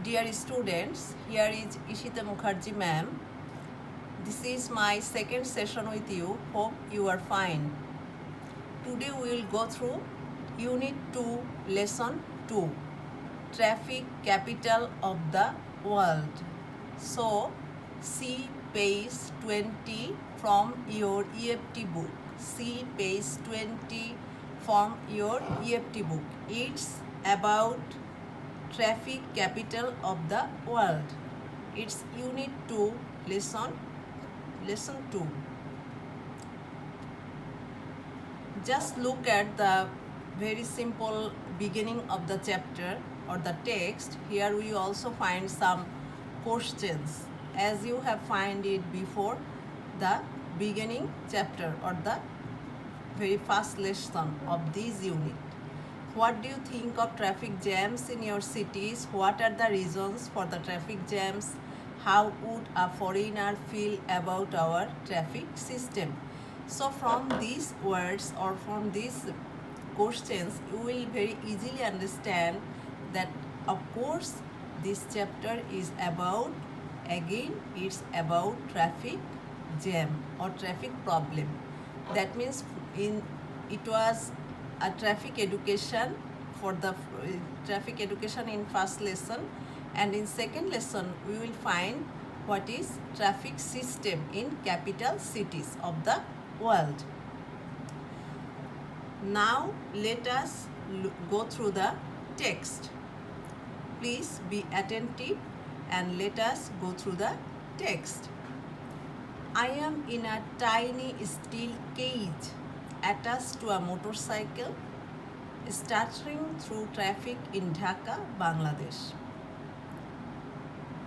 Dear students, here is Ishita Mukherjee ma'am. This is my second session with you. Hope you are fine. Today we will go through Unit 2, Lesson 2, Traffic Capital of the World. So, see page 20 from your EFT book. See page 20 from your EFT book. It's about traffic capital of the world. It's Unit 2, Lesson 2. Just look at the very simple beginning of the chapter or the text. Here we also find some questions as you have find it before the beginning chapter or the very first lesson of this unit. What do you think of traffic jams in your cities? What are the reasons for the traffic jams? How would a foreigner feel about our traffic system? So from these words or from these questions, you will very easily understand that of course this chapter is about, again it's about traffic jam or traffic problem. That means it was a traffic education for the traffic education in first lesson, and in second lesson we will find what is traffic system in capital cities of the world. Now let us go through the text. Please be attentive and let us go through the text. I am in a tiny steel cage attached to a motorcycle stuttering through traffic in Dhaka, Bangladesh.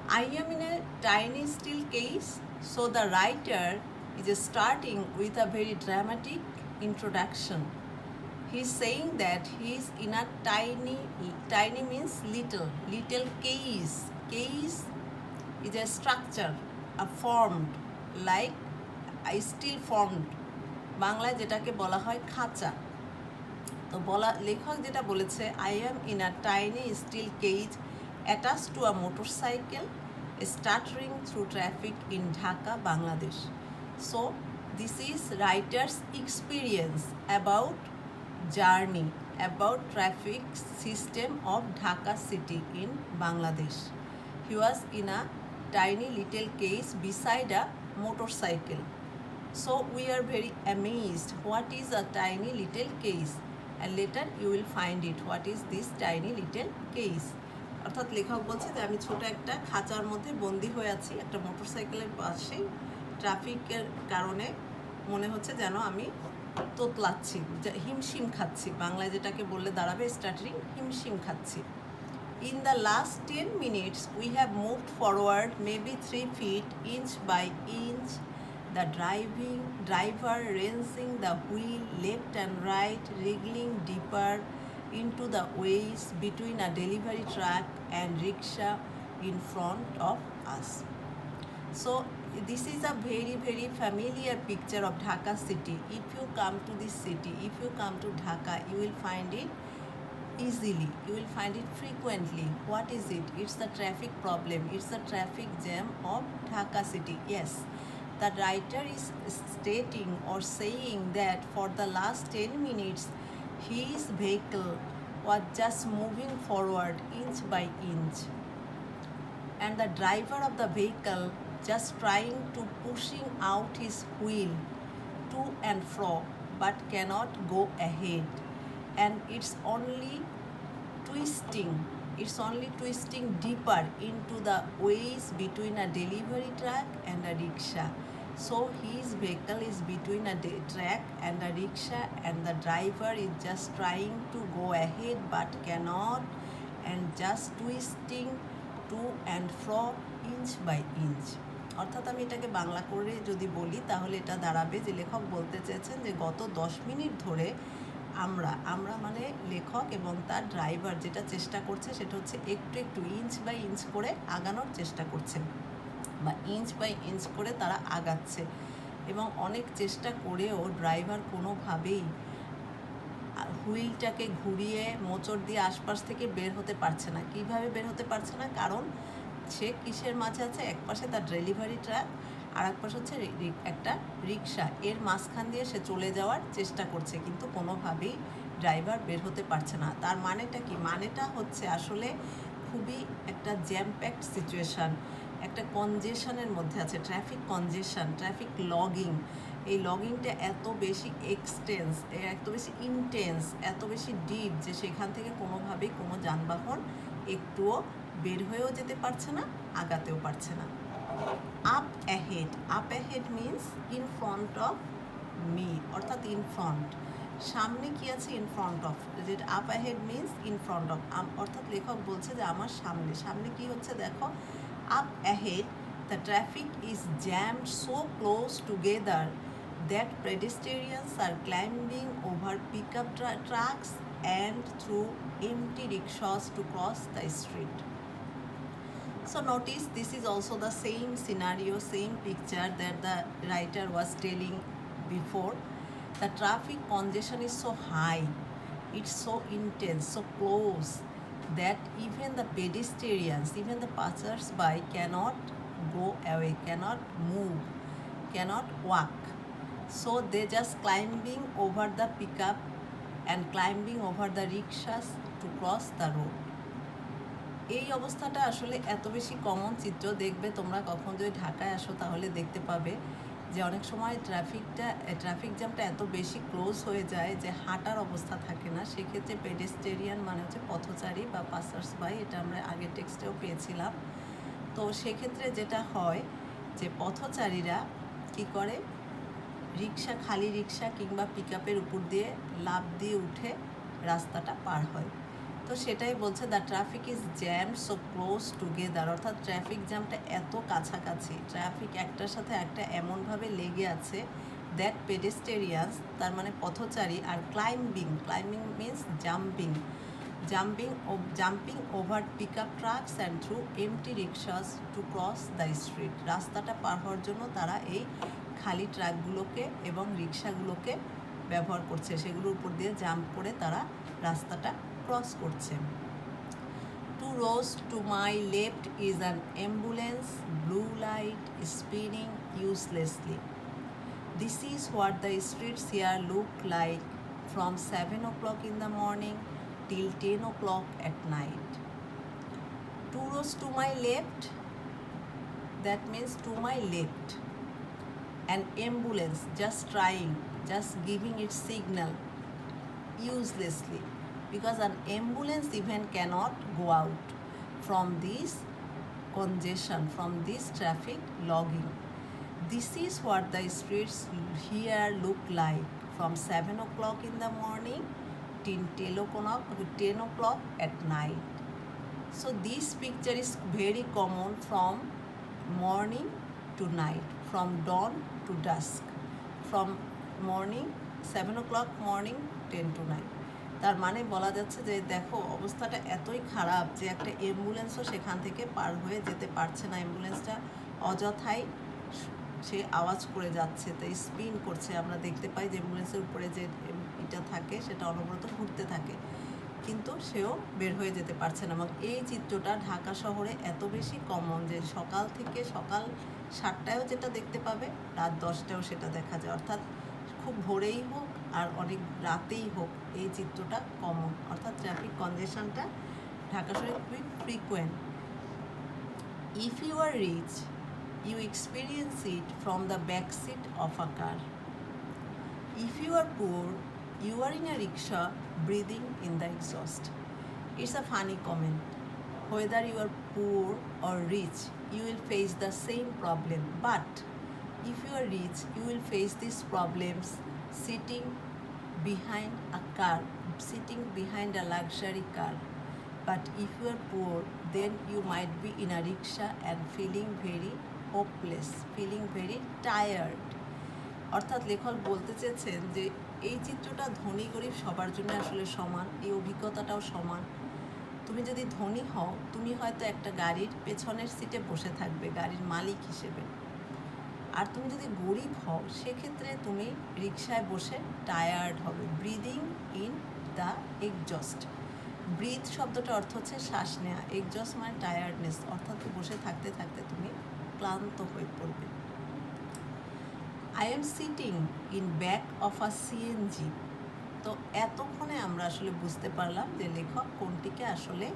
I am in a tiny steel cage, so the writer is starting with a very dramatic introduction. He is saying that he is in a tiny means little cage. Cage is a structure, a formed, like a steel formed, বাংলায় যেটাকে বলা হয় খাঁচা। তো লেখক যেটা বলেছে, I am in a tiny steel cage attached to a motorcycle stuttering through traffic in Dhaka, Bangladesh. So this is writer's experience about journey, about traffic system of Dhaka city in Bangladesh. He was in a tiny little cage beside a motorcycle. So we are very amazed what is a tiny little case, and later you will find it what is this tiny little case. অর্থাৎ লেখক বলছে যে আমি ছোট একটা খাঁচার মধ্যে বন্দি হয়ে আছি একটা মোটরসাইকেলের পাশে, ট্রাফিকের কারণে মনে হচ্ছে যেন আমি তোতলাচ্ছি, হিমশিম খাচ্ছি, বাংলায় যেটাকে বললে দাঁড়াবে স্টার্টিং, হিমশিম খাচ্ছি। In the last 10 minutes we have moved forward maybe 3 feet inch by inch. The driver raising the wheel left and right, wriggling deeper into the ways between a delivery truck and rickshaw in front of us. So this is a very familiar picture of Dhaka city. If you come to this city, if you come to Dhaka, you will find it easily, you will find it frequently. What is it? It's the traffic problem, it's the traffic jam of Dhaka city. Yes, the writer is stating or saying that for the last 10 minutes his vehicle was just moving forward inch by inch, and the driver of the vehicle just trying to pushing out his wheel to and fro but cannot go ahead, and it's only twisting deeper into the ways between a delivery truck and a rickshaw. So his vehicle is between a truck and a rickshaw, and the driver is just trying to go ahead but cannot, and just twisting to and fro inch by inch. অর্থাৎ আমি এটাকে বাংলা করে যদি বলি তাহলে এটা দাঁড়াবে যে লেখক বলতে চেয়েছেন যে গত 10 মিনিট ধরে আমরা মানে লেখক এবং তার ড্রাইভার যেটা চেষ্টা করছে সেটা হচ্ছে একটু ইঞ্চ বাই ইঞ্চ করে আগানোর চেষ্টা করছে, বা ইঞ্চ বাই ইঞ্চ করে তারা আগাচ্ছে, এবং অনেক চেষ্টা করেও ড্রাইভার কোনোভাবেই হুইলটাকে ঘুরিয়ে মোচড় দিয়ে আশপাশ থেকে বের হতে পারছে না। কিভাবে বের হতে পারছে না? কারণ সে কিসের মাঝে আছে? এক পাশে তার ডেলিভারি ট্রাক, আর এক পাশে হচ্ছে একটা রিক্সা। এর মাঝখান দিয়ে সে চলে যাওয়ার চেষ্টা করছে, কিন্তু কোনোভাবেই ড্রাইভার বের হতে পারছে না। তার মানেটা কি? মানেটা হচ্ছে আসলে খুবই একটা জ্যাম প্যাকড সিচুয়েশান, একটা কনজেশনের মধ্যে আছে, ট্রাফিক কনজেশন, ট্রাফিক লগিং। এই লগিংটা এত বেশি এক্সটেন্স, এত বেশি ইন্টেন্স, এত বেশি ডিপ যে সেখান থেকে কোনোভাবেই কোনো যানবাহন একটুও বের হয়েও যেতে পারছে না, আগাতেও পারছে না। Up ahead, up ahead means in front of me, অর্থাৎ ইন ফ্রন্ট, সামনে কি আছে? In front of. যেটা up ahead means in front of, অর্থাৎ লেখক বলছে যে আমার সামনে, সামনে কি হচ্ছে দেখো, up ahead the traffic is জ্যামড so close together that pedestrians are climbing over pickup trucks and through empty rickshaws to cross the street. So notice this is also the same scenario, same picture that the writer was telling before. The traffic congestion is so high, it's so intense, so close that even the pedestrians, even the passers-by cannot go away, cannot move, cannot walk. So they just climbing over the pickup and climbing over the rickshaws to cross the road. এই অবস্থাটা আসলে এত বেশি common চিত্র, দেখবে তোমরা কখন যদি ঢাকায় আসো তাহলে দেখতে পাবে যে অনেক সময় ট্রাফিক জ্যামটা এত বেশি ক্লোজ হয়ে যায় যে হাঁটার অবস্থা থাকে না। সেক্ষেত্রে পেডেস্টেরিয়ান মানে হচ্ছে পথচারী বা পাসার্স বাই, এটা আমরা আগের টেক্সটেও পেয়েছিলাম। তো সেক্ষেত্রে যেটা হয় যে পথচারীরা কি করে, রিক্সা, খালি রিক্সা কিংবা পিকআপের উপর দিয়ে লাফ দিয়ে উঠে রাস্তাটা পার হয়। তো সেটাই বলছে, the traffic is jam so close together, অর্থাৎ ট্রাফিক জ্যামটা এত কাছাকাছি, ট্রাফিক একটার সাথে একটা এমনভাবে লেগে আছে, দ্যাট পেডেস্টেরিয়ানস তার মানে পথচারী, আর climbing, climbing means jumping over pickup trucks and through empty rickshaws to cross the street, রাস্তাটা পার হওয়ার জন্য তারা এই খালি ট্রাকগুলোকে এবং রিক্সাগুলোকে ব্যবহার করছে, সেগুলোর উপর দিয়ে জাম্প করে তারা রাস্তাটা ক্রস করছে। Two rows to my left is an ambulance, blue light spinning uselessly. This is what the streets here look like from 7 o'clock in the morning till 10 o'clock at night. Two rows to my left, that means to my left. An ambulance just trying, just giving its signal uselessly, because an ambulance even cannot go out from this congestion, from this traffic logging. This is what the streets here look like from 7 o'clock in the morning till 10 o'clock at night. So this picture is very common from morning to night, from dawn to dusk, from morning 7 o'clock morning 10 to 9. তার মানে বলা যাচ্ছে যে দেখো অবস্থাটা এতই খারাপ যে একটা অ্যাম্বুলেন্সও সেখান থেকে পার হয়ে যেতে পারছে না, অ্যাম্বুলেন্সটা অযথাই সে আওয়াজ করে যাচ্ছে, তাই স্পিন করছে। আমরা দেখতে পাই যে অ্যাম্বুলেন্সের উপরে যে এটা থাকে সেটা অনবরত ঘুরতে থাকে, কিন্তু সেও বের হয়ে যেতে পারছে না। এবং এই চিত্রটা ঢাকা শহরে এত বেশি কমন যে সকাল 7টায়ও যেটা দেখতে পাবে, রাত 10টায়ও সেটা দেখা যায়, অর্থাৎ খুব ভোরেই হোক আর অনেক রাতেই হোক এই চিত্রটা কমন, অর্থাৎ ট্রাফিক কনজেশনটা ঢাকা শহরে খুবই frequent. If you are rich, you experience it from the back seat of a car. If you are poor, you are in a rickshaw breathing in the exhaust. It's a funny comment. Whether you are poor or rich, you will face the same problem. But if you are rich, you will face these problems sitting behind a car, sitting behind a luxury car. But if you are poor, then you might be in a rickshaw and feeling very hopeless, feeling very tired. অর্থাৎ লেখক বলতে চেয়েছেন যে এই চিত্রটা ধনী গরিব সবার জন্য আসলে সমান, এই অভিজ্ঞতাটাও সমান। তুমি যদি ধনী হও, তুমি হয়তো একটা গাড়ির পেছনের সিটে বসে থাকবে গাড়ির মালিক হিসেবে, আর তুমি যদি গরিব হও সেক্ষেত্রে তুমি রিক্সায় বসে টায়ার্ড হবে, breathing in the exhaust. Breathe শব্দটা অর্থ হচ্ছে শ্বাস নেওয়া, এক্সজস্ট মানে টায়ার্ডনেস, অর্থাৎ বসে থাকতে থাকতে তুমি ক্লান্ত হয়ে পড়বে। I am sitting in back of a CNG. তো এতক্ষণে আমরা আসলে বুঝতে পারলাম যে লেখক কোনটিকে আসলে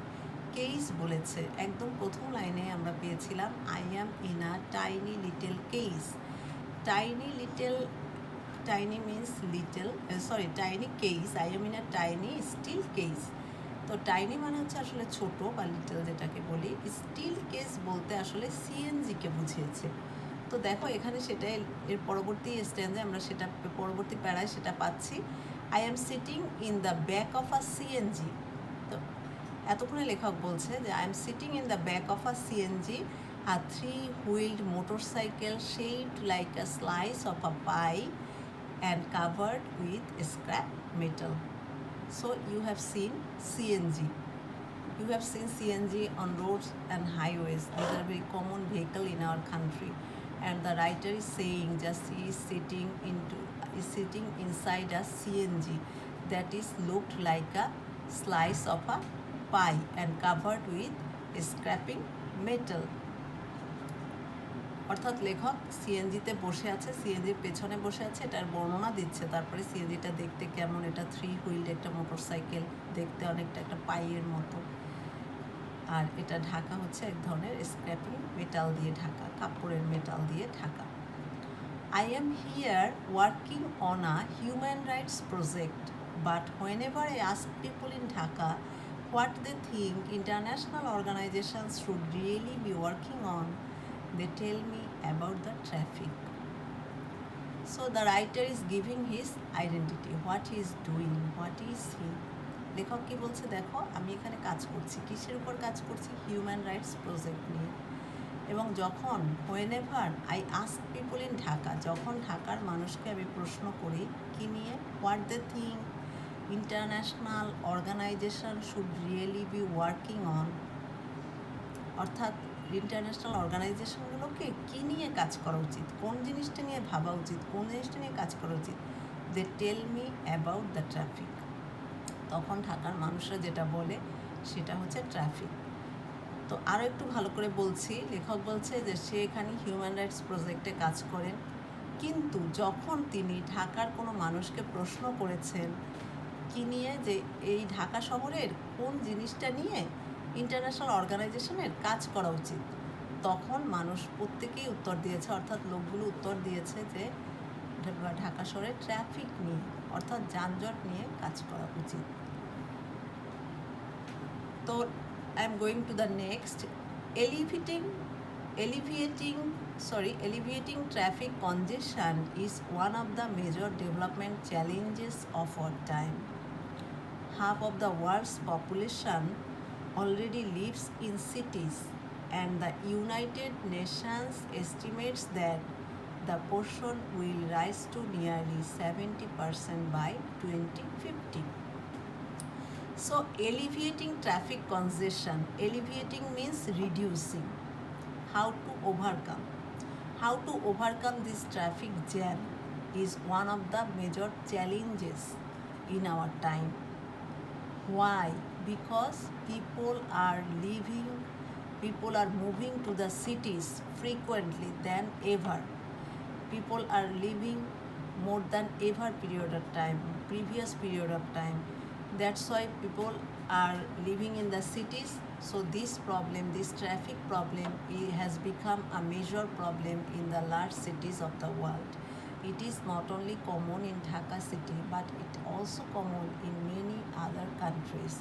কেস বলেছে। একদম প্রথম লাইনে আমরা পেয়েছিলাম I am in a tiny little case. Tiny means little, tiny case, I am in a tiny steel case. তো টাইনি মানে হচ্ছে আসলে ছোট বা লিটল যেটাকে বলি, স্টিল কেস বলতে আসলে সিএনজিকে বুঝিয়েছে। তো দেখো এখানে সেটাই এর পরবর্তী স্ট্যান্ডে আমরা সেটা পরবর্তী প্যারায় সেটা পাচ্ছি, I am sitting in the back of a CNG. তো এতক্ষণে লেখক বলছে যে I am sitting in the back of a CNG, a 3-wheeled motorcycle shaped like a slice of a pie and covered with scrap metal. So you have seen CNG. You have seen CNG on roads and highways. These are very common vehicle in our country. And the writer is saying just he is sitting inside a CNG that is looked like a slice of a pie and covered with scrapping metal. অর্থাৎ লেখক সিএনজিতে বসে আছে, সিএনজির পেছনে বসে আছে, এটার বর্ণনা দিচ্ছে। তারপরে সিএনজিটা দেখতে কেমন, এটা 3-wheeled একটা মোটরসাইকেল, দেখতে অনেকটা একটা পাইয়ের মতো, আর এটা ঢাকা হচ্ছে এক ধরনের স্ক্র্যাপিং মেটাল দিয়ে ঢাকা, কাপড়ের মেটাল দিয়ে ঢাকা। I am here working on a human rights project, but whenever I ask people in Dhaka what they think international organisations should really be working on, they tell me about the traffic. So the writer is giving his identity, what he is doing, what is he. লেখক কি বলছে, দেখো আমি এখানে কাজ করছি, কিসের উপর কাজ করছি, হিউম্যান রাইটস প্রজেক্ট নিয়ে। এবং যখন whenever I ask people in Dhaka, যখন ঢাকার মানুষকে আমি প্রশ্ন করি কি নিয়ে, what they think international organisation should really be working on, অর্থাৎ ইন্টারন্যাশনাল অর্গানাইজেশনগুলোকে কী নিয়ে কাজ করা উচিত, কোন জিনিসটা নিয়ে ভাবা উচিত, কোন জিনিসটা নিয়ে কাজ করা উচিত, they tell me about the traffic. তখন ঢাকার মানুষরা যেটা বলে সেটা হচ্ছে ট্রাফিক। তো আরও একটু ভালো করে বলছি, লেখক বলছে যে সে এখানে হিউম্যান রাইটস প্রজেক্টে কাজ করেন, কিন্তু যখন তিনি ঢাকার কোনো মানুষকে প্রশ্ন করেছেন কী নিয়ে, যে এই ঢাকা শহরের কোন জিনিসটা নিয়ে ইন্টারন্যাশনাল অর্গানাইজেশনের কাজ করা উচিত, তখন মানুষ প্রত্যেকেই উত্তর দিয়েছে, অর্থাৎ লোকগুলো উত্তর দিয়েছে যে ঢাকা শহরের ট্রাফিক নিয়ে, অর্থাৎ যানজট নিয়ে কাজ করা উচিত। তো I am going to the next, alleviating traffic congestion is one of the major development challenges of our time. Half of the world's population already lives in cities, and the United Nations estimates that the portion will rise to nearly 70% by 2050. So alleviating traffic congestion, alleviating means reducing. How to overcome this traffic jam is one of the major challenges in our time. Why? Because people are moving to the cities frequently than ever. People are living more than ever previous period of time. That's why people are living in the cities. So this traffic problem, has become a major problem in the large cities of the world. It is not only common in Dhaka city, but it also common in many other countries,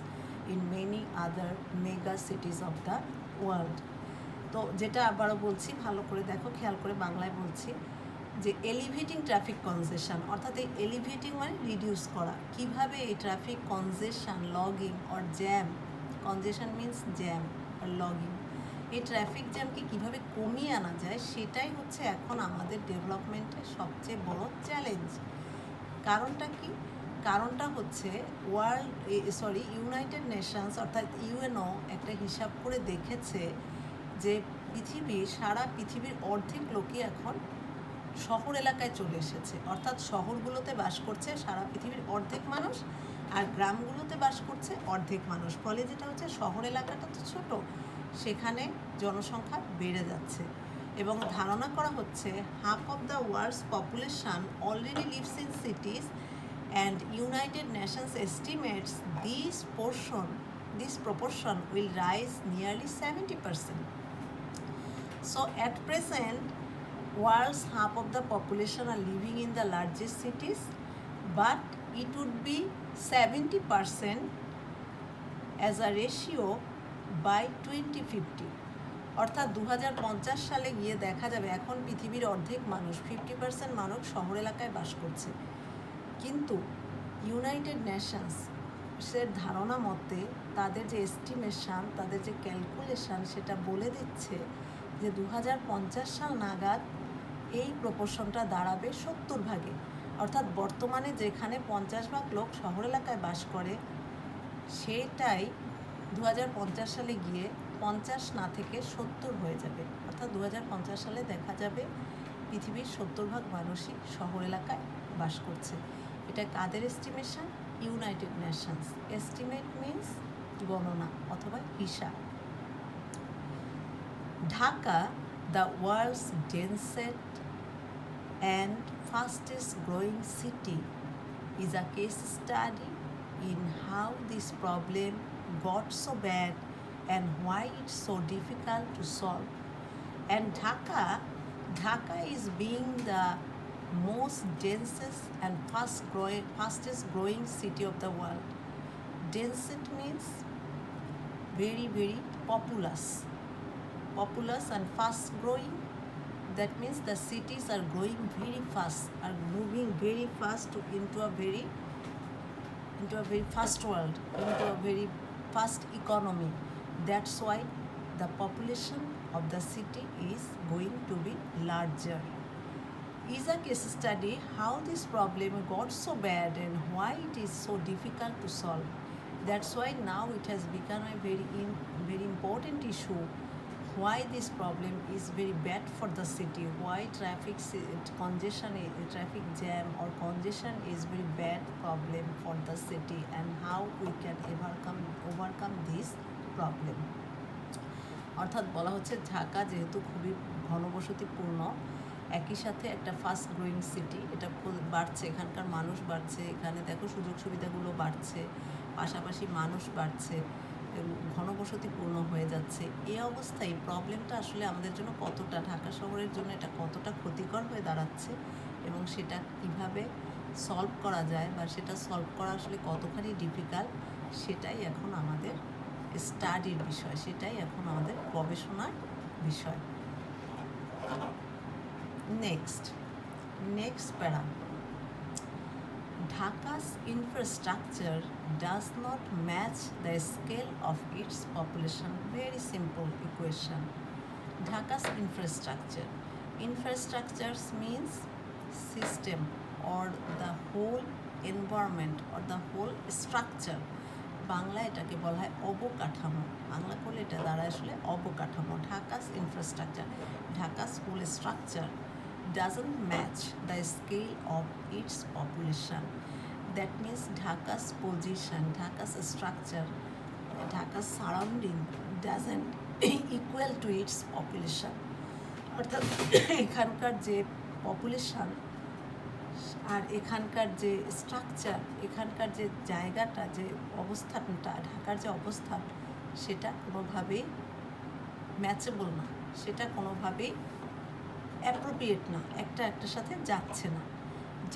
in many other mega cities of the world. তো যেটা আবারও বলছি, ভালো করে দেখো, খেয়াল করে বাংলায় বলছি, যে এলিভেটিং ট্রাফিক কনজেশন, অর্থাৎ এই এলিভেটিং মানে রিডিউস করা, কিভাবে এই traffic congestion, logging or jam, congestion means jam আর লগিং, এই ট্রাফিক জ্যামকে কীভাবে কমিয়ে আনা যায়, সেটাই হচ্ছে এখন আমাদের ডেভেলপমেন্টের সবচেয়ে বড় চ্যালেঞ্জ। কারণটা কি? কারণটা হচ্ছে ইউনাইটেড নেশনস অর্থাৎ ইউএনও একটা হিসাব করে দেখেছে যে সারা পৃথিবীর অর্ধেক লোকই এখন শহর এলাকায় চলে এসেছে, অর্থাৎ শহরগুলোতে বাস করছে সারা পৃথিবীর অর্ধেক মানুষ, আর গ্রামগুলোতে বাস করছে অর্ধেক মানুষ, ফলে যেটা হচ্ছে শহর এলাকাটা তো ছোট, সেখানে জনসংখ্যা বেড়ে যাচ্ছে এবং ধারণা করা হচ্ছে half of the world's population already lives in cities and United Nations estimates this proportion will rise nearly 70%. So at present, world's half of the population are living in the largest cities, but it would be 70% as a ratio by 2050. অর্থাৎ 2050 সালে গিয়ে দেখা যাবে এখন পৃথিবীর অর্ধেক মানুষ 50% মানুষ শহর এলাকায় বাস করছে, কিন্তু ইউনাইটেড নেশনসের ধারণা মতে তাদের যে এস্টিমেশন, তাদের যে ক্যালকুলেশন, সেটা বলে দিচ্ছে যে 2050 সাল নাগাদ এই প্রপোর্শনটা দাঁড়াবে 70 ভাগে। অর্থাৎ বর্তমানে যেখানে 50 ভাগ লোক শহর এলাকায় বাস করে, সেটাই 2050 সালে গিয়ে 50 না থেকে 70 হয়ে যাবে। অর্থাৎ 2050 সালে দেখা যাবে পৃথিবীর 70 ভাগ মানুষই শহর এলাকায় বাস করছে। এটা কাদের estimation? United Nations. Estimate means গণনা অথবা হিসাব। Dhaka, the world's densest and fastest growing city, is a case study in how this problem got so bad and why it's so difficult to solve. And Dhaka is being the most densest and fastest growing city of the world. Densest means very, very populous and fast growing. That means the cities are growing very fast, are moving very fast into a very fast world, into a very fast economy. That's why the population of the city is going to be larger. Is a case study how this problem got so bad and why it is so difficult to solve. That's why now it has become a very important issue. Why this problem is very bad for the city, why traffic jam or congestion is very bad problem for the city, and how we can overcome this problem. অর্থাৎ বলা হচ্ছে ঢাকা যেহেতু খুবই ঘনবসতিপূর্ণ, একই সাথে একটা fast growing city, এটা বাড়ছে, এখানকার মানুষ বাড়ছে, এখানে দেখো সুযোগ সুবিধাগুলো বাড়ছে, পাশাপাশি মানুষ বাড়ছে, ঘনবসতিপূর্ণ হয়ে যাচ্ছে। এই অবস্থায় প্রবলেমটা আসলে আমাদের জন্য কতটা, ঢাকা শহরের জন্য এটা কতটা ক্ষতিকর হয়ে দাঁড়াচ্ছে এবং সেটা কিভাবে সলভ করা যায় বা সেটা সলভ করা আসলে কতখানি ডিফিকাল্ট, সেটাই এখন আমাদের স্টাডির বিষয়, সেটাই এখন আমাদের গবেষণার বিষয়। নেক্সট প্যারা, Dhaka's infrastructure does not match the scale of its population. Very simple equation. Dhaka's infrastructure means system or the whole environment or the whole structure. Bangla এটাকে বলা হয় অবকাঠামো, বাংলা করলে এটা দাঁড়ায় আসলে অবকাঠামো। ঢাকা's infrastructure, ঢাকা's whole structure doesn't match the scale of its population. That means Dhaka's position, Dhaka's structure, Dhaka's surrounding doesn't equal to its population. অর্থাৎ এখানকার যে পপুলেশন আর এখানকার যে স্ট্রাকচার, এখানকার যে জায়গাটা, যে অবস্থানটা, ঢাকার যে অবস্থান, সেটা কোনোভাবেই ম্যাচেবল না, সেটা কোনোভাবেই অ্যাপ্রোপ্রিয়েট না, একটার সাথে যাচ্ছে না।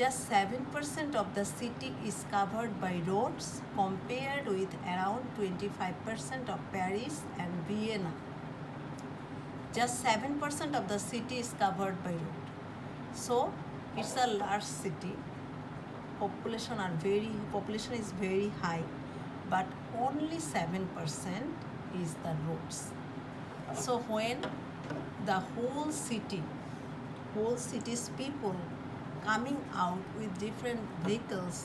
Just 7% of the city is covered by roads compared with around 25% of Paris and Vienna. Just 7% of the city is covered by road. So it's a large city. Population is very high, but only 7% is the roads. So when the whole city's people coming out with different vehicles,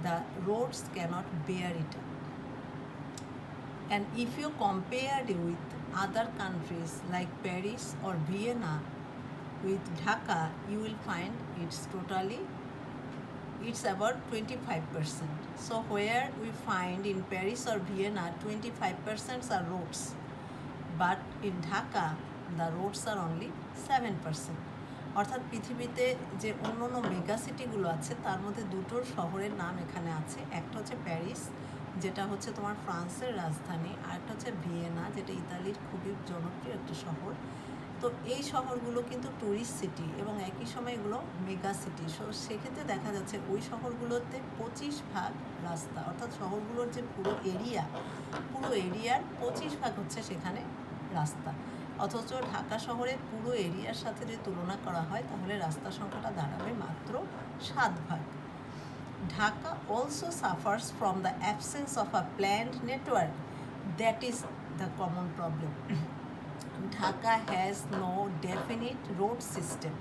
the roads cannot bear it up. And if you compare it with other countries like Paris or Vienna with Dhaka, you will find it's totally it's about 25%. So where we find in Paris or Vienna 25% are roads, but in Dhaka the roads are only 7%. অর্থাৎ পৃথিবীতে যে অন্য অন্য mega সিটিগুলো আছে তার মধ্যে দুটোর শহরের নাম এখানে আছে। একটা হচ্ছে প্যারিস, যেটা হচ্ছে তোমার ফ্রান্সের রাজধানী, আর একটা হচ্ছে ভিয়েনা, যেটা ইতালির খুবই জনপ্রিয় একটা শহর। তো এই শহরগুলো কিন্তু ট্যুরিস্ট সিটি এবং একই সময় এগুলো মেগা সিটি। সো সেক্ষেত্রে দেখা যাচ্ছে ওই শহরগুলোতে 25% রাস্তা, অর্থাৎ শহরগুলোর যে পুরো এরিয়ার 25% হচ্ছে সেখানে রাস্তা। অথচ ঢাকা শহরের পুরো এরিয়ার সাথে যদি তুলনা করা হয় তাহলে রাস্তার সংখ্যাটা দাঁড়াবে মাত্র 7%। Dhaka also suffers from the absence of a planned network. That is the common problem. Dhaka has no definite road system.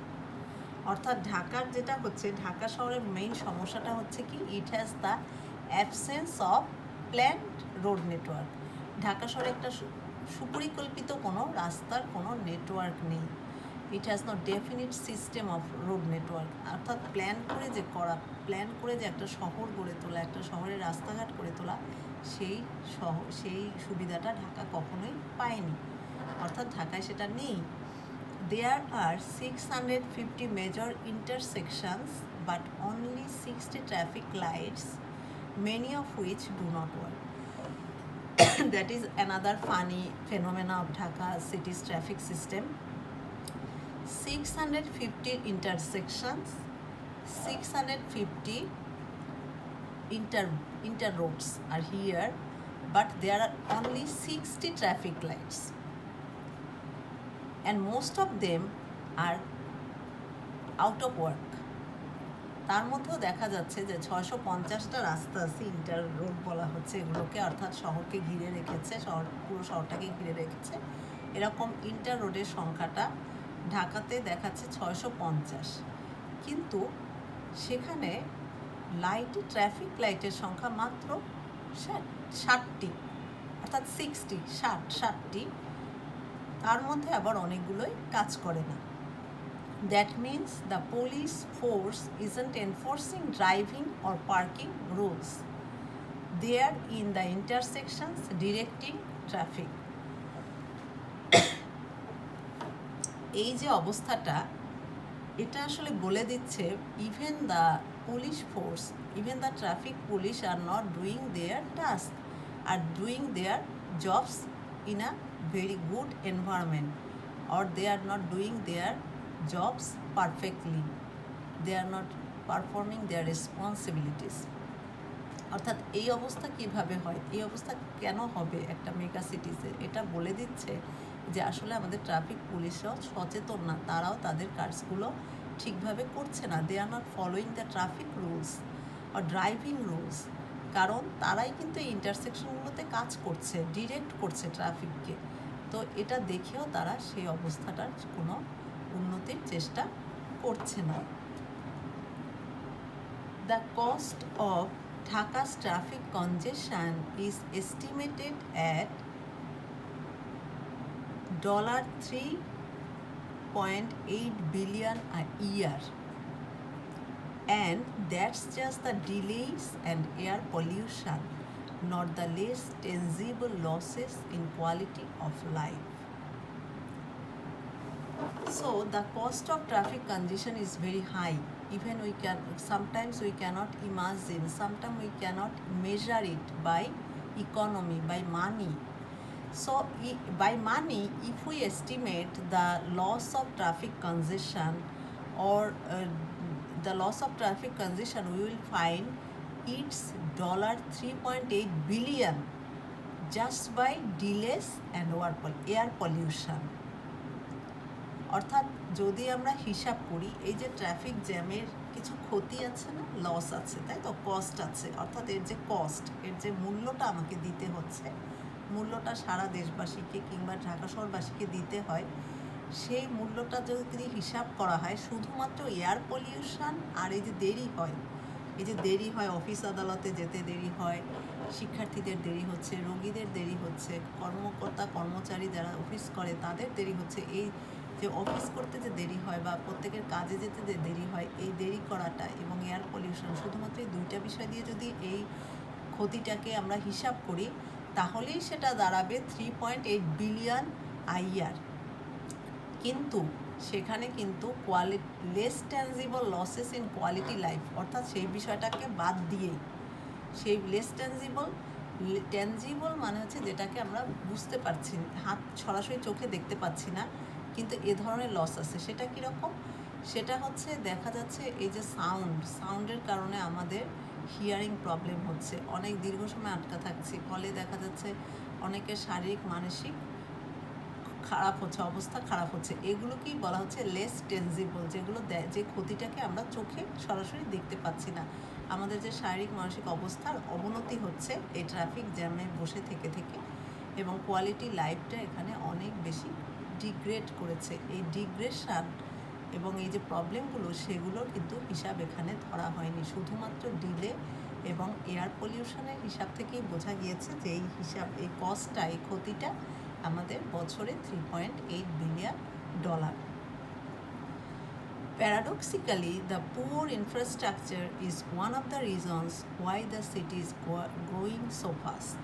অর্থাৎ ঢাকার যেটা হচ্ছে, ঢাকা শহরের মেইন সমস্যাটা হচ্ছে কি, it has the absence of planned road network. ঢাকা শহরে একটা সুপরিকল্পিত কোনো রাস্তার কোনো নেটওয়ার্ক নেই। It has no definite system of road network. অর্থাৎ প্ল্যান করে যে একটা শহর গড়ে তোলা, একটা শহরের রাস্তাঘাট করে তোলা, সেই সুবিধাটা ঢাকা কখনোই পায়নি, অর্থাৎ ঢাকায় সেটা নেই। There are 650 major intersections but only 60 traffic lights, many of which do not work. That is another funny phenomena of Dhaka city's traffic system. 650 intersections, 650 inter roads are here, but there are only 60 traffic lights, and most of them are out of work. তার মধ্যেও দেখা যাচ্ছে যে 650টা রাস্তা আছে, inter road বলা হচ্ছে এগুলোকে, অর্থাৎ শহরকে ঘিরে রেখেছে, পুরো শহরটাকে ঘিরে রেখেছে। এরকম ইন্টার রোডের সংখ্যাটা ঢাকাতে দেখাচ্ছে 650, কিন্তু সেখানে ট্রাফিক লাইটের সংখ্যা মাত্র 60টি, অর্থাৎ 60টি। তার মধ্যে আবার অনেকগুলোই কাজ করে না। That means the police force isn't enforcing driving or parking rules. They are in the intersections directing traffic. এই যে অবস্থাটা, এটা আসলে বলে দিচ্ছে even the police force, even the traffic police are not doing their task, are doing their jobs in a very good environment, or they are not doing their jobs perfectly, they are not performing their responsibilities. অর্থাৎ এই অবস্থা কিভাবে হয়, এই অবস্থা কেন হবে একটা মেগা সিটিতে, এটা বলে দিচ্ছে যে আসলে আমাদের ট্রাফিক পুলিশও সচেতন না, তারাও তাদের কাজগুলো ঠিকভাবে করছে না। They are not following the traffic rules আর ড্রাইভিং রুলস, কারণ তারাই কিন্তু এই ইন্টারসেকশনগুলোতে কাজ করছে, ডিরেক্ট করছে ট্রাফিককে। তো এটা দেখেও তারা সেই অবস্থাটার কোনো উন্নতির চেষ্টা করছে না। The cost of Dhaka's traffic congestion is estimated at $3.8 billion a year, and that's just the delays and air pollution, not the less tangible losses in quality of life. So the cost of traffic congestion is very high. Even sometimes we cannot imagine, sometimes we cannot measure it by economy, by money. So by money, if we estimate the loss of traffic congestion or the loss of traffic congestion, we will find it's $3.8 billion just by delays and air pollution. অর্থাৎ যদি আমরা হিসাব করি, এই যে traffic জ্যামের কিছু ক্ষতি আছে না, লস আছে, তাই তো, কস্ট আছে, অর্থাৎ এর যে মূল্যটা আমাকে দিতে হচ্ছে, মূল্যটা সারা দেশবাসীকে কিংবা ঢাকা শহরবাসীকে দিতে হয়, সেই মূল্যটা যদি হিসাব করা হয় শুধুমাত্র এয়ার পলিউশন আর এই যে দেরি হয় অফিস আদালতে যেতে দেরি হয়, শিক্ষার্থীদের দেরি হচ্ছে, রোগীদের দেরি হচ্ছে, কর্মচারী যারা অফিস করে তাদের দেরি হচ্ছে, এই যে অফিস করতে যে দেরি হয় বা প্রত্যেকের কাজে যেতে যে দেরি হয়, এই দেরি করাটা এবং এয়ার পলিউশন, শুধুমাত্র এই দুইটা বিষয় দিয়ে যদি এই ক্ষতিটাকে আমরা হিসাব করি তাহলেই সেটা দাঁড়াবে 3.8 বিলিয়ন IR। কিন্তু সেখানে কিন্তু less tangible losses in quality life, অর্থাৎ সেই বিষয়টাকে বাদ দিয়েই, সেই লেস ট্যানজিবল মানে হচ্ছে যেটাকে আমরা বুঝতে পারছি, হাত সরাসরি চোখে দেখতে পাচ্ছি না, কিন্তু এ ধরনের লস আছে। সেটা কীরকম? সেটা হচ্ছে দেখা যাচ্ছে এই যে সাউন্ডের কারণে আমাদের হিয়ারিং প্রবলেম হচ্ছে, অনেক দীর্ঘ সময় আটকা থাকছি, ফলে দেখা যাচ্ছে অনেকের শারীরিক মানসিক খারাপ হচ্ছে, অবস্থা খারাপ হচ্ছে। এগুলোকেই বলা হচ্ছে লেস টেনজিবল, যেগুলো যে ক্ষতিটাকে আমরা চোখে সরাসরি দেখতে পাচ্ছি না। আমাদের যে শারীরিক মানসিক অবস্থার অবনতি হচ্ছে এই ট্রাফিক জ্যামে বসে থেকে থেকে, এবং কোয়ালিটি লাইফটা এখানে অনেক বেশি ডিগ্রেড করেছে। এই ডিগ্রেশন এবং এই যে প্রবলেমগুলো, সেগুলোর কিন্তু হিসাব এখানে ধরা হয়নি। শুধুমাত্র ডিলে এবং এয়ার পলিউশনের হিসাব থেকেই বোঝা গিয়েছে যে এই কস্টটা, এই ক্ষতিটা আমাদের বছরে $3.8 billion. Paradoxically, the poor infrastructure is one of the reasons why the city is growing so fast.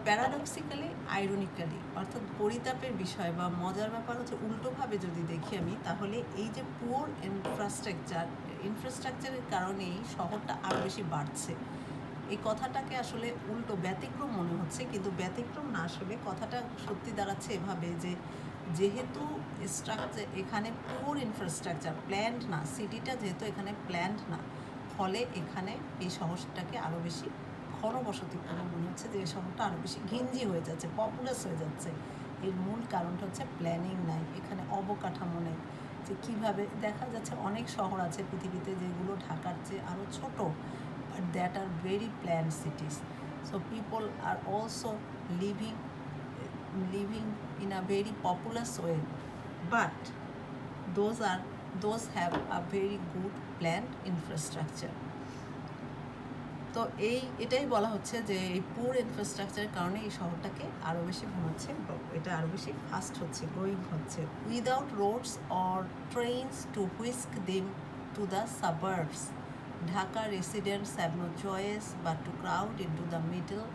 Paradoxically, ironically, অর্থাৎ পরিতাপের বিষয় বা মজার ব্যাপার হচ্ছে, উল্টোভাবে যদি দেখি আমি, তাহলে এই যে পুয়ার ইনফ্রাস্ট্রাকচারের কারণেই শহরটা আরও বেশি বাড়ছে। এই কথাটাকে আসলে উল্টো ব্যতিক্রম মনে হচ্ছে, কিন্তু ব্যতিক্রম না, আসলে কথাটা সত্যি দাঁড়াচ্ছে এভাবে যে যেহেতু স্ট্রাকচার এখানে পুয়ার ইনফ্রাস্ট্রাকচার, প্ল্যান্ড না, সিটিটা যেহেতু এখানে প্ল্যান্ড না, ফলে এখানে এই শহরটাকে আরও বেশি ঘনবসতিপূর্ণ মনে হচ্ছে, যে এই শহরটা আরও বেশি ঘিঞ্জি হয়ে যাচ্ছে, পপুলাস হয়ে যাচ্ছে। এর মূল কারণটা হচ্ছে প্ল্যানিং নাই, এখানে অবকাঠামো নেই। যে কীভাবে দেখা যাচ্ছে অনেক শহর আছে পৃথিবীতে যেগুলো ঢাকার চেয়ে আরও ছোটো, but that are very planned cities. So people are also living in a very populous way, but those have a very good planned infrastructure. তো এটাই বলা হচ্ছে যে এই পুয়ার ইনফ্রাস্ট্রাকচারের কারণে এই শহরটাকে আরও বেশি ঘুমাচ্ছে, এটা আরও বেশি ফাস্ট হচ্ছে, গ্রোয়িং হচ্ছে। Without roads or trains to whisk them to the suburbs, Dhaka residents have no choice but to crowd into the middle,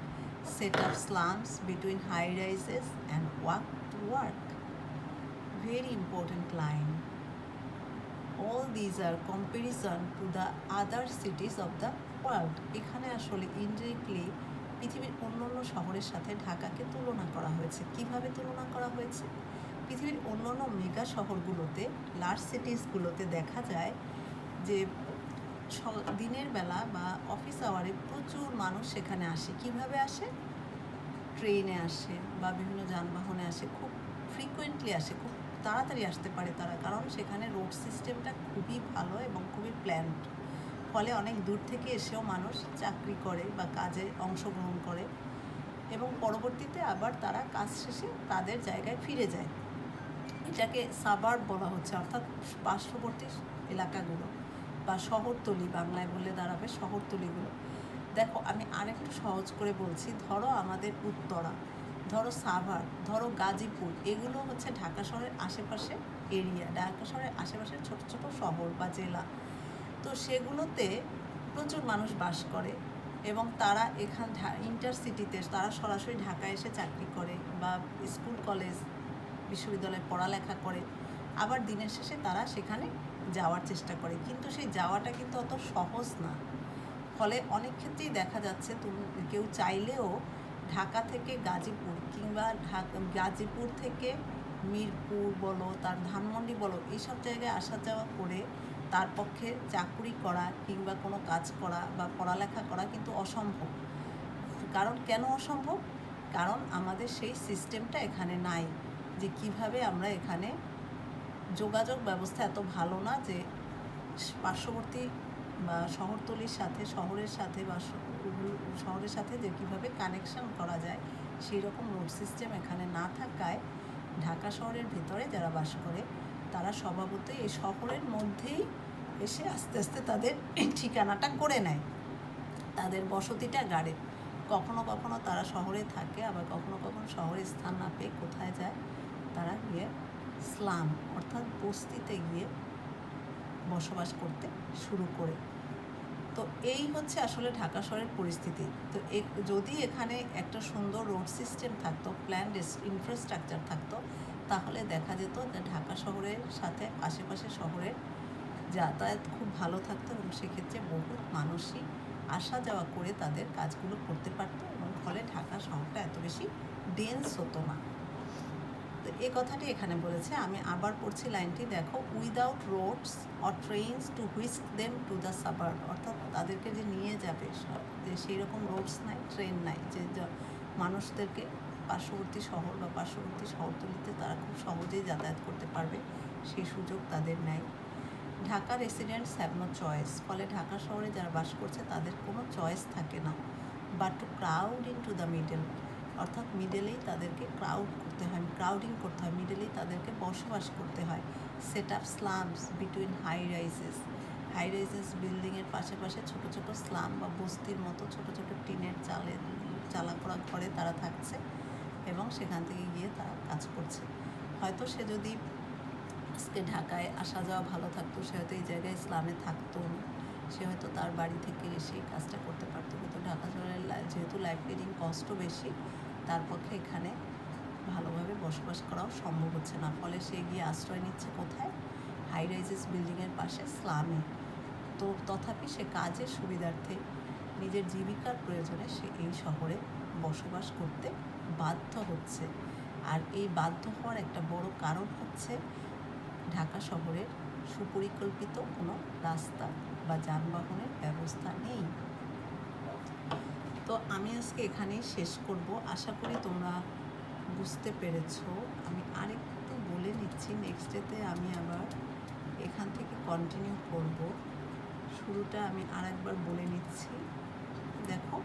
set up slums between high rises and walk to work. Very important line. All these are comparison to the other cities of the world. এখানে আসলে indirectly পৃথিবীর অন্যান্য শহরের সাথে ঢাকাকে তুলনা করা হয়েছে। কিভাবে তুলনা করা হয়েছে? পৃথিবীর অন্যান্য মেগা শহরগুলোতে, লার্জ সিটিসগুলোতে দেখা যায় যে দিনের বেলা বা অফিস আওয়ারে প্রচুর মানুষ সেখানে আসে। কিভাবে আসে? ট্রেনে আসে বা বিভিন্ন যানবাহনে আসে, খুব ফ্রিকুয়েন্টলি আসে, খুব তাড়াতাড়ি আসতে পারে তারা, কারণ সেখানে রোড সিস্টেমটা খুবই ভালো এবং খুবই প্ল্যান্ড। ফলে অনেক দূর থেকে এসেও মানুষ চাকরি করে বা কাজে অংশগ্রহণ করে, এবং পরবর্তীতে আবার তারা কাজ শেষে তাদের জায়গায় ফিরে যায়। এটাকে সাবার্ব বলা হচ্ছে, অর্থাৎ পার্শ্ববর্তী এলাকাগুলো বা শহরতলি, বাংলায় বললে দাঁড়াবে শহরতলিগুলো। দেখো, আমি আরেকটু সহজ করে বলছি। ধরো আমাদের উত্তরা, ধরো সাভার, ধরো গাজীপুর, এগুলো হচ্ছে ঢাকা শহরের আশেপাশে এরিয়া, ঢাকা শহরের আশেপাশের ছোট ছোট শহর বা জেলা। তো সেগুলোতে প্রচুর মানুষ বাস করে, এবং তারা ইন্টারসিটিতে তারা সরাসরি ঢাকায় এসে চাকরি করে বা স্কুল কলেজ বিশ্ববিদ্যালয়ে পড়ালেখা করে, আবার দিনের শেষে তারা সেখানে যাওয়ার চেষ্টা করে, কিন্তু সেই যাওয়াটা কিন্তু অত সহজ না। ফলে অনেক ক্ষেত্রেই দেখা যাচ্ছে কেউ চাইলেও ঢাকা থেকে গাজীপুর কিংবা গাজীপুর থেকে মিরপুর বলো, তার ধানমন্ডি বলো, এইসব জায়গায় আসা যাওয়া করে তার পক্ষে চাকরি করা কিংবা কোনো কাজ করা বা পড়ালেখা করা কিন্তু অসম্ভব। কারণ কেন অসম্ভব? কারণ আমাদের সেই সিস্টেমটা এখানে নাই, যে কিভাবে আমরা এখানে যোগাযোগ ব্যবস্থা এত ভালো না যে পার্শ্ববর্তী বা শহরতলির সাথে, শহরের সাথে বা শহরের সাথে যে কীভাবে কানেকশন করা যায়, সেই রকম রোড সিস্টেম এখানে না থাকায় ঢাকা শহরের ভেতরে যারা বাস করে তারা স্বভাবতই এই শহরের মধ্যেই এসে আস্তে আস্তে তাদের ঠিকানাটা করে নেয়, তাদের বসতিটা গাড়ে। কখনো কখনো তারা শহরে থাকে, আবার কখনো কখনো শহরে স্থান না পেয়ে কোথায় যায়? তারা গিয়ে স্লাম অর্থাৎ বস্তিতে গিয়ে বসবাস করতে শুরু করে। তো এই হচ্ছে আসলে ঢাকা শহরের পরিস্থিতি। তো যদি এখানে একটা সুন্দর রোড সিস্টেম থাকতো, প্ল্যান্ড ইনফ্রাস্ট্রাকচার থাকতো, তাহলে দেখা যেত যে ঢাকা শহরের সাথে আশেপাশে শহরের যাতায়াত খুব ভালো থাকতো এবং সেক্ষেত্রে বহু মানুষই আসা যাওয়া করে তাদের কাজগুলো করতে পারতো এবং ফলে ঢাকা শহরটা এত বেশি ডেন্স হতো না। তো এই কথাটি এখানে বলেছে, আমি আবার পড়ছি লাইনটি, দেখো, without roads or trains to whisk them to the suburb, অর্থাৎ তাদেরকে যে নিয়ে যাবে, যে সেই রকম রোডস নাই, ট্রেন নাই, যে মানুষদেরকে পার্শ্ববর্তী শহর বা পার্শ্ববর্তী শহরতলিতে তারা খুব সহজেই যাতায়াত করতে পারবে, সেই সুযোগ তাদের নেই। Dhaka residents have no choice, ফলে ঢাকা শহরে যারা বাস করছে তাদের কোনো চয়েস থাকে না, but to crowd into the middle, অর্থাৎ মিডলেই তাদেরকে ক্রাউডিং করতে হয়, মিডলেই তাদেরকে বসবাস করতে হয়। Set up slums between high rises বিল্ডিংয়ের পাশে ছোটো ছোটো স্লাম বা বস্তির মতো ছোটো ছোটো টিনের চালা করা ঘরে তারা থাকছে এবং সেখান থেকে গিয়ে তারা কাজ করছে। হয়তো সে যদি আজকে ঢাকায় আসা যাওয়া ভালো থাকতো, সে হয়তো এই জায়গায় স্লামে থাকতো না, সে হয়তো তার বাড়ি থেকে এসে কাজটা করতে পারতো, কিন্তু ঢাকা শহরের যেহেতু লাইফ লিডিং কস্টও বেশি, তার পক্ষে এখানে ভালোভাবে বসবাস করাও সম্ভব হচ্ছে না, ফলে সে গিয়ে আশ্রয় নিচ্ছে কোথায়? হাই রাইজেস বিল্ডিংয়ের পাশে স্লামে। তো তথাপি সে কাজের সুবিধার্থে নিজের জীবিকার প্রয়োজনে সে এই শহরে বসবাস করতে বাধ্য হচ্ছে। আর এই বাধ্য হওয়ার একটা বড় কারণ হচ্ছে ঢাকা শহরের সুপরিকল্পিত কোনো রাস্তা বা যানবাহনের ব্যবস্থা নেই। তো আমি আজকে এখানেই শেষ করব, আশা করি তোমরা বুঝতে পেরেছো। আমি আরেকটু বলে নিচ্ছি, নেক্সট ডেতে আমি আবার এখান থেকে কন্টিনিউ করব। শুরুটা আমি আরেকবার বলে নিচ্ছি। দেখো,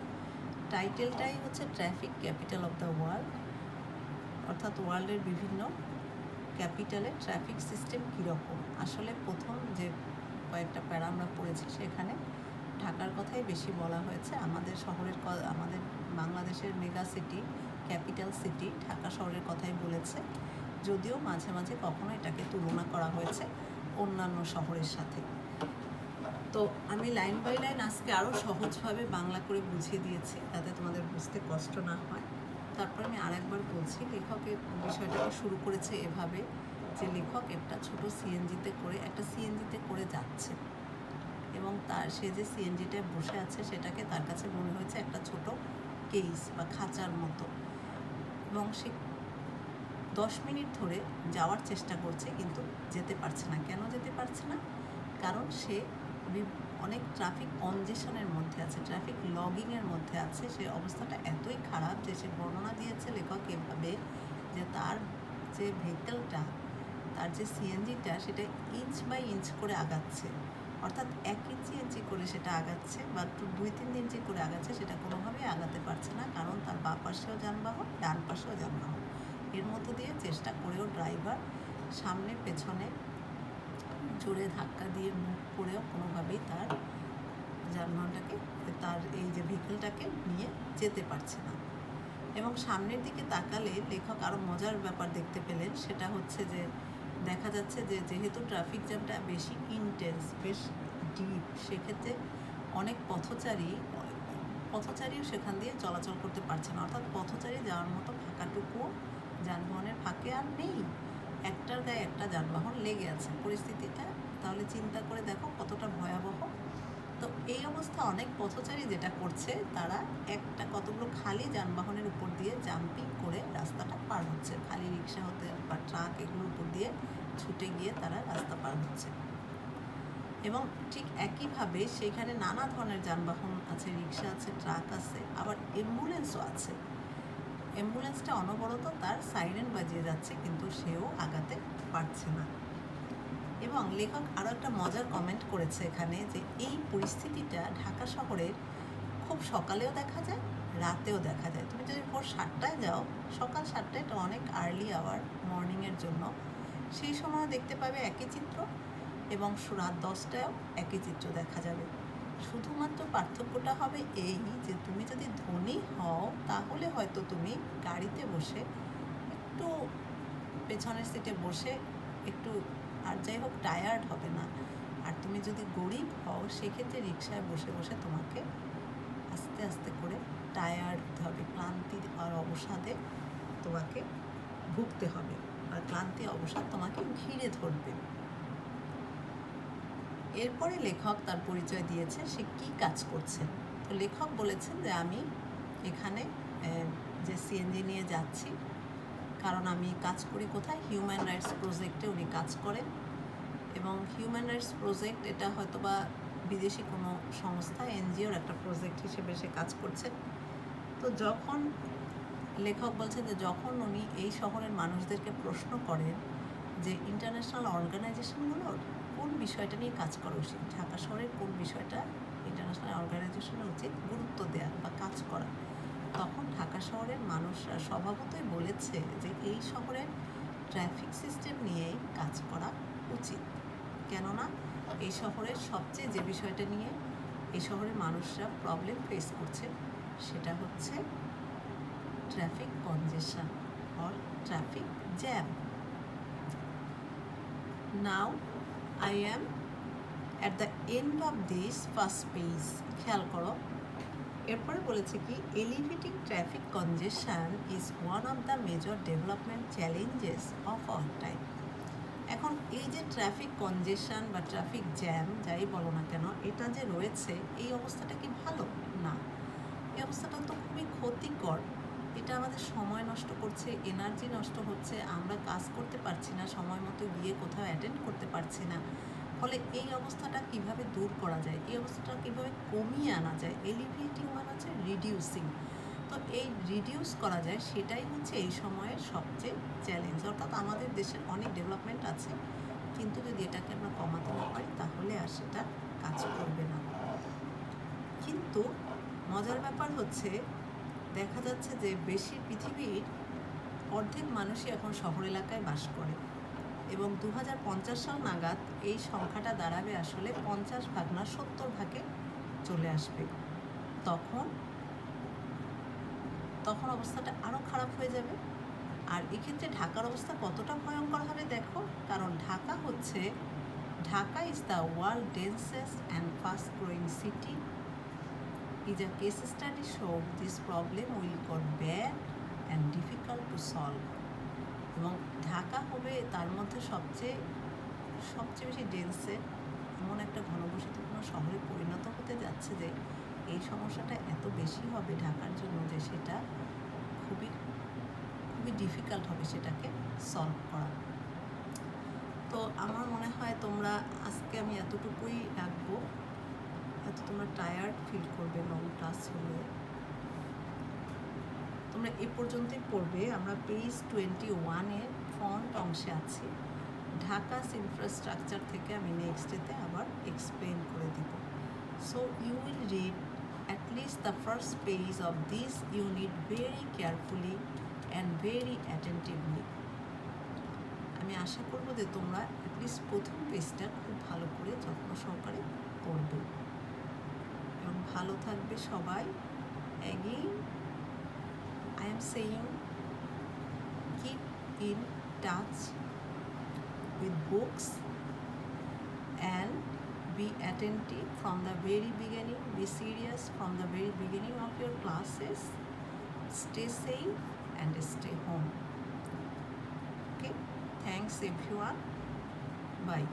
টাইটেলটাই হচ্ছে traffic capital of the world, অর্থাৎ ওয়ার্ল্ডের বিভিন্ন ক্যাপিটালে ট্রাফিক সিস্টেম কীরকম। আসলে প্রথম যে কয়েকটা প্যারা আমরা পড়েছি সেখানে ঢাকার কথাই বেশি বলা হয়েছে। আমাদের বাংলাদেশের mega city, capital city Dhaka শহরের কথাই বলেছে, যদিও মাঝে মাঝে কখনো এটাকে তুলনা করা হয়েছে অন্যান্য শহরের সাথে। তো আমি লাইন বাই লাইন আজকে আরও সহজভাবে বাংলা করে বুঝিয়ে দিয়েছি, যাতে তোমাদের বুঝতে কষ্ট না হয়। তারপর আমি আরেকবার বলছি, লেখকের বিষয়টাকে শুরু করেছে এভাবে যে লেখক একটা সিএনজিতে করে যাচ্ছে এবং সে যে সিএনজিটায় বসে আছে সেটাকে তার কাছে মনে হয়েছে একটা ছোট কেস বা খাঁচার মতো, এবং সে 10 মিনিট ধরে যাওয়ার চেষ্টা করছে কিন্তু যেতে পারছে না। কেন যেতে পারছে না? কারণ সে অনেক ট্রাফিক কনজেশনের মধ্যে আছে, ট্রাফিক লগিংয়ের মধ্যে আছে। সে অবস্থাটা এতই খারাপ যে সে বর্ণনা দিয়েছে লেখক এভাবে যে তার যে ভেহিকেলটা, তার যে সিএনজিটা, সেটা ইঞ্চ বাই ইঞ্চ করে আগাচ্ছে, অর্থাৎ 1 ইঞ্চি করে সেটা আগাচ্ছে বা 2-3 ইঞ্চি করে আগাচ্ছে, সেটা কোনোভাবেই আগাতে পারছে না, কারণ তার বাঁ পাশেও যানবাহন, ডান পাশেও যানবাহন। এর মধ্য দিয়ে চেষ্টা করেও ড্রাইভার সামনে পেছনে জোরে ধাক্কা দিয়ে মুভ করেও কোনোভাবেই তার যানবাহনটাকে, তার এই যে ভেহিকেলটাকে নিয়ে যেতে পারছে না। এবং সামনের দিকে তাকালে লেখক আরও মজার ব্যাপার দেখতে পেলেন, সেটা হচ্ছে যে দেখা যাচ্ছে যে যেহেতু ট্রাফিক জ্যামটা বেশি ইন্টেন্স, বেশ ডিপ, সেক্ষেত্রে অনেক পথচারীও সেখান দিয়ে চলাচল করতে পারছে না, অর্থাৎ পথচারী যাওয়ার মতো ফাঁকাটুকুও যানবাহনের ফাঁকে আর নেই, একটার গায়ে একটা যানবাহন লেগে আছে। পরিস্থিতিটা তাহলে চিন্তা করে দেখো কতটা ভয়াবহ। তো এই অবস্থা অনেক পথচারী যেটা করছে, তারা কতগুলো খালি যানবাহনের উপর দিয়ে জাম্পিং করে রাস্তাটা পার হচ্ছে, খালি রিক্সা হতে বা ট্রাক এগুলোর উপর দিয়ে ছুটে গিয়ে তারা রাস্তা পার হচ্ছে। এবং ঠিক একইভাবে সেখানে নানা ধরনের যানবাহন আছে, রিক্সা আছে, ট্রাক আছে, আবার অ্যাম্বুলেন্সও আছে। অ্যাম্বুলেন্সটা অনবরত তার সাইরেন বাজিয়ে যাচ্ছে, কিন্তু সেও আগাতে পারছে না। এবং লেখক আরও একটা মজার কমেন্ট করেছে এখানে, যে এই পরিস্থিতিটা ঢাকা শহরের খুব সকালেও দেখা যায়, রাতেও দেখা যায়। তুমি যদি ভোর 7টায় যাও, সকাল 7টায় এটা অনেক আর্লি আওয়ার, মর্নিংয়ের জন্য, সেই সময় দেখতে পাবে একই চিত্র, এবং রাত 10টায়ও একই চিত্র দেখা যাবে। শুধুমাত্র পার্থক্যটা হবে এই যে তুমি যদি ধনী হও তাহলে হয়তো তুমি গাড়িতে বসে একটু পেছনের সিটে বসে একটু আর যাই হোক টায়ার্ড হবে না। আর তুমি যদি গরিব হও সেক্ষেত্রে রিক্সায় বসে বসে তোমাকে আস্তে আস্তে করে টায়ার্ড হতে হবে, ক্লান্তি আর অবসাদে তোমাকে ভুগতে হবে, আর ক্লান্তি অবসাদ তোমাকে ঘিরে ধরবে। এরপরে লেখক তার পরিচয় দিয়েছে সে কি কাজ করছেন। তো লেখক বলেছেন যে আমি এখানে যে সিএনজি নিয়ে যাচ্ছি, কারণ আমি কাজ করি কোথায়, হিউম্যান রাইটস প্রজেক্টে উনি কাজ করেন। এবং হিউম্যান রাইটস প্রজেক্ট এটা হয়তো বা বিদেশি কোনো সংস্থা, এনজিওর একটা প্রজেক্ট হিসেবে সে কাজ করছেন। তো যখন লেখক বলছেন যে যখন উনি এই শহরের মানুষদেরকে প্রশ্ন করেন যে ইন্টারন্যাশনাল অর্গানাইজেশনগুলোর কোন বিষয়টা নিয়ে কাজ করা উচিত, ঢাকা শহরের কোন বিষয়টা ইন্টারন্যাশনাল অর্গানাইজেশনের উচিত গুরুত্ব দেওয়া বা কাজ করা, তখন ঢাকা শহরের মানুষরা স্বভাবতই বলেছে যে এই শহরের ট্রাফিক সিস্টেম নিয়েই কাজ করা উচিত। কেননা এই শহরের সবচেয়ে যে বিষয়টা নিয়ে এই শহরের মানুষরা প্রবলেম ফেস করছে সেটা হচ্ছে traffic কনজেশন or traffic jam. Now I am at the end of this first page. খেয়াল করো, এরপরে বলেছে কি, elevating traffic কনজেশন is one of the major development challenges of our time. এখন এই যে ট্রাফিক কনজেশন বা ট্রাফিক জ্যাম যাই বলো না কেন, এটা যে রয়েছে এই অবস্থাটা কি ভালো না, এই অবস্থাটা তো খুবই ক্ষতিকর। এটা আমাদের সময় নষ্ট করছে, এনার্জি নষ্ট হচ্ছে, আমরা কাজ করতে পারছি না, সময় মতো গিয়ে কোথাও অ্যাটেন্ড করতে পারছি না। ফলে এই অবস্থাটা কিভাবে দূর করা যায়, এই অবস্থাটা কিভাবে কমিয়ে আনা যায়, এলিভেটিং মানে হচ্ছে রিডিউসিং। তো এই রিডিউস করা যায় সেটাই হচ্ছে এই সময়ের সবচেয়ে চ্যালেঞ্জ। অর্থাৎ আমাদের দেশের অনেক ডেভেলপমেন্ট আছে, কিন্তু যদি এটাকে আমরা কমাতে না পারি তাহলে আর সেটা কাজ করবে না। কিন্তু মজার ব্যাপার হচ্ছে দেখা যাচ্ছে যে বেশি পৃথিবীর অর্ধেক মানুষই এখন শহর এলাকায় বাস করে, এবং 2050 সাল নাগাদ এই সংখ্যাটা দাঁড়াবে আসলে 50 ভাগ না 70 ভাগে চলে আসবে। তখন অবস্থাটা আরও খারাপ হয়ে যাবে। আর এক্ষেত্রে ঢাকার অবস্থা কতটা ভয়ঙ্কর হবে দেখো, কারণ Dhaka is the world densest and fast growing city. is a case study show this problem will got bad and difficult to solve. এবং ঢাকা হবে তার মধ্যে সবচেয়ে বেশি ডেন্সে এমন একটা ঘনবসতিপূর্ণ শহরে পরিণত হতে যাচ্ছে যে এই সমস্যাটা এত বেশি হবে ঢাকার জন্য যে সেটা খুবই ডিফিকাল্ট হবে সেটাকে সলভ করা। তো আমার মনে হয় তোমরা আজকে আমি এতটুকুই রাখবো, হয়তো তোমরা টায়ার্ড ফিল করবে লং ক্লাস হলে, তোমরা এ পর্যন্তই পড়বে। আমরা পেজ 21-এর ফন্ট অংশে আছি। ঢাকাস ইনফ্রাস্ট্রাকচার থেকে আমি নেক্সট ডেতে আবার এক্সপ্লেন করে দিব। So you will read at least the first page of this unit very carefully and very attentively. আমি আশা করব যে তোমরা অ্যাটলিস্ট প্রথম পেজটা খুব ভালো করে যত্ন সহকারে পড়বে এবং ভালো থাকবে সবাই। Again I am saying keep in touch with books and be attentive from the very beginning, be serious from the very beginning of your classes, stay safe and stay home. Okay, thanks everyone, bye.